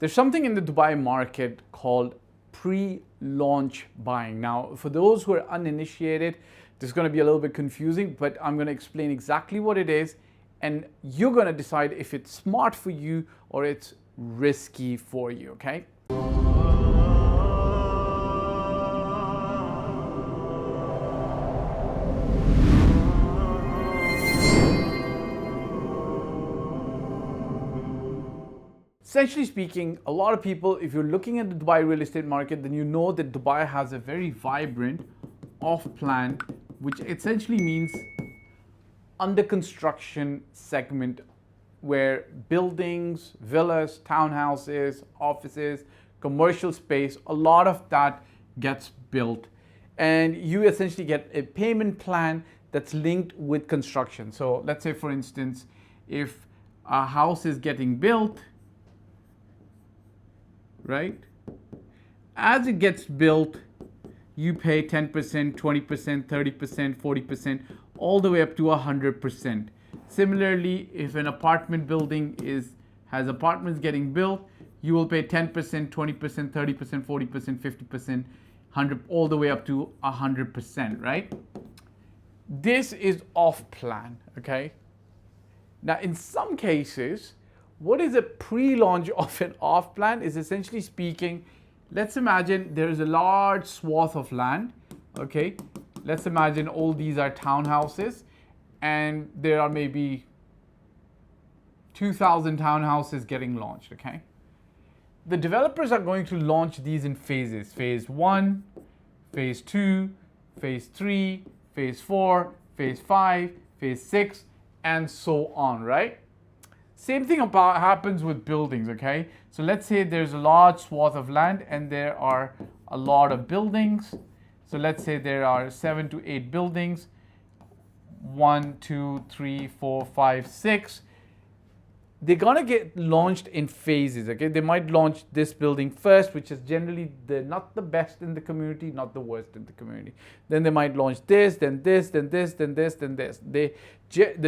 There's something in the Dubai market called pre-launch buying. Now, for those who are uninitiated, this is going to be a little bit confusing, but I'm going to explain exactly what it is, and you're going to decide if it's smart for you or it's risky for you, okay? Essentially speaking, a lot of people, if you're looking at the Dubai real estate market, then you know that Dubai has a very vibrant off-plan, which essentially means under construction segment where buildings, villas, townhouses, offices, commercial space, a lot of that gets built. And you essentially get a payment plan that's linked with construction. So let's say, for instance, if a house is getting built, right? As it gets built, you pay 10%, 20%, 30%, 40%, all the way up to 100%. Similarly, if an apartment building has apartments getting built, you will pay 10%, 20%, 30%, 40%, 50%, 100, all the way up to 100%, right? This is off plan, okay? Now, in some cases, what is a pre-launch of an off plan is essentially speaking, let's imagine there is a large swath of land, okay? Let's imagine all these are townhouses and there are maybe 2,000 townhouses getting launched, okay? The developers are going to launch these in phases. Phase 1, phase 2, phase 3, phase 4, phase 5, phase 6, and so on, right? Same thing happens with buildings, okay? So let's say there's a large swath of land and there are a lot of buildings. So let's say there are 7 to 8 buildings, 1, 2, 3, 4, 5, 6. They're gonna get launched in phases, okay? They might launch this building first, which is generally not the best in the community, not the worst in the community. Then they might launch this, then this, then this, then this, then this. The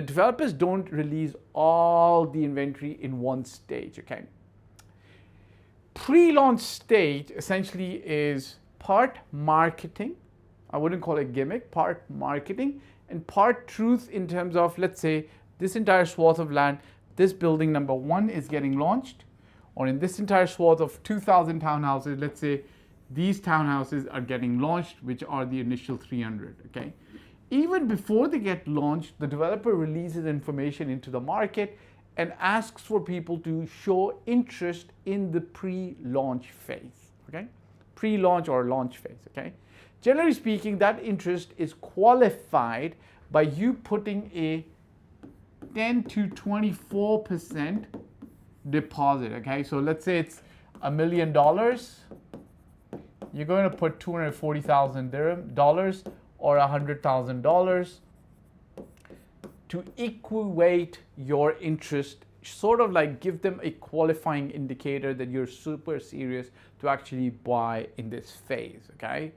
developers don't release all the inventory in one stage, okay? Pre-launch stage essentially is part marketing. I wouldn't call it gimmick, part marketing and part truth in terms of, let's say, this entire swath of land, this building number 1 is getting launched, or in this entire swath of 2,000 townhouses, let's say these townhouses are getting launched, which are the initial 300, okay? Even before they get launched, the developer releases information into the market and asks for people to show interest in the pre-launch phase, okay? Pre-launch or launch phase, okay? Generally speaking, that interest is qualified by you putting a 10 to 24% deposit, okay? So let's say it's $1 million. You're going to put $240,000 or $100,000 to equate your interest, sort of like give them a qualifying indicator that you're super serious to actually buy in this phase, okay?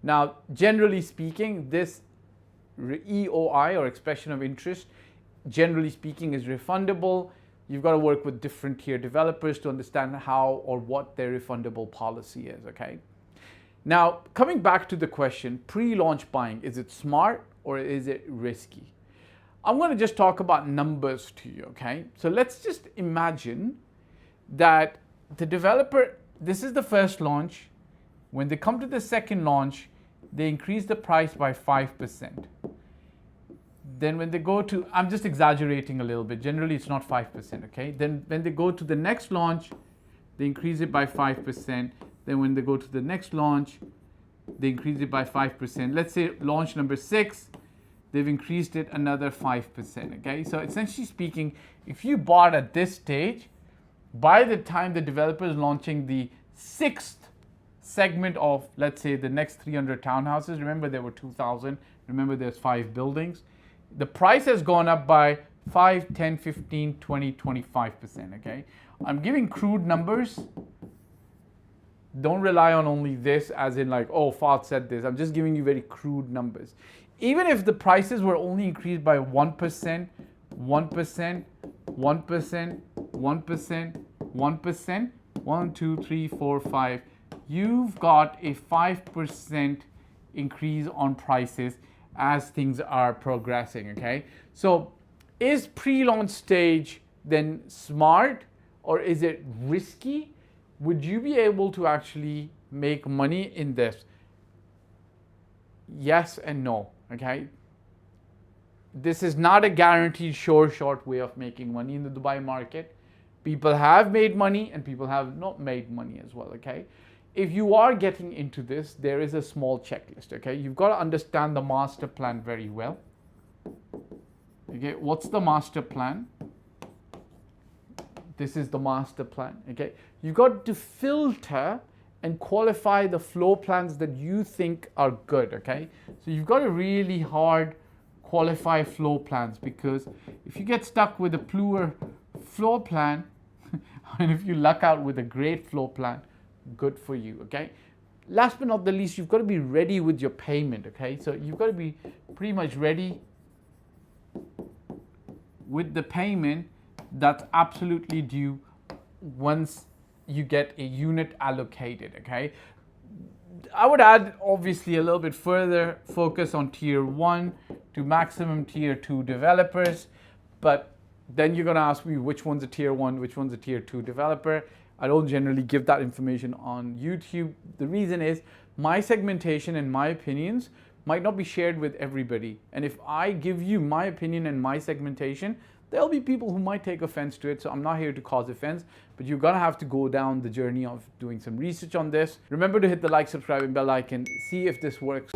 Now, generally speaking, this EOI or expression of interest, generally speaking, is refundable. You've got to work with different tier developers to understand how or what their refundable policy is, okay? Now, coming back to the question, pre-launch buying, is it smart or is it risky? I'm going to just talk about numbers to you, okay? So let's just imagine that the developer, this is the first launch. When they come to the second launch, they increase the price by 5%. Then when they go to, I'm just exaggerating a little bit, generally it's not 5%, okay? Then when they go to the next launch, they increase it by 5%. Then when they go to the next launch, they increase it by 5%. Let's say launch number 6, they've increased it another 5%, okay? So essentially speaking, if you bought at this stage, by the time the developer is launching the 6th segment of, let's say, the next 300 townhouses, remember there were 2,000, remember there's 5 buildings, the price has gone up by 5, 10, 15, 20, 25%, okay? I'm giving crude numbers. Don't rely on only this as in like, oh, Fahd said this. I'm just giving you very crude numbers. Even if the prices were only increased by 1%, 1%, 1%, 1%, 1%, 1, 2, 3, 4, 5. You've got a 5% increase on prices as things are progressing, okay? So is pre-launch stage then smart or is it risky? Would you be able to actually make money in this? Yes and no, okay? This is not a guaranteed sure short way of making money in the Dubai market. People have made money and people have not made money as well, okay? If you are getting into this, there is a small checklist, okay? You've got to understand the master plan very well. Okay, what's the master plan? This is the master plan, okay? You've got to filter and qualify the floor plans that you think are good, okay? So you've got to really hard qualify floor plans, because if you get stuck with a poor floor plan, and if you luck out with a great floor plan, good for you, okay? Last but not the least, you've got to be ready with your payment, okay? So you've got to be pretty much ready with the payment that's absolutely due once you get a unit allocated, okay? I would add obviously a little bit further focus on tier 1 to maximum tier 2 developers, but then you're going to ask me which one's a tier 1, which one's a tier 2 developer. I don't generally give that information on YouTube. The reason is my segmentation and my opinions might not be shared with everybody. And if I give you my opinion and my segmentation, there'll be people who might take offense to it. So I'm not here to cause offense, but you're gonna have to go down the journey of doing some research on this. Remember to hit the like, subscribe, and bell icon. See if this works.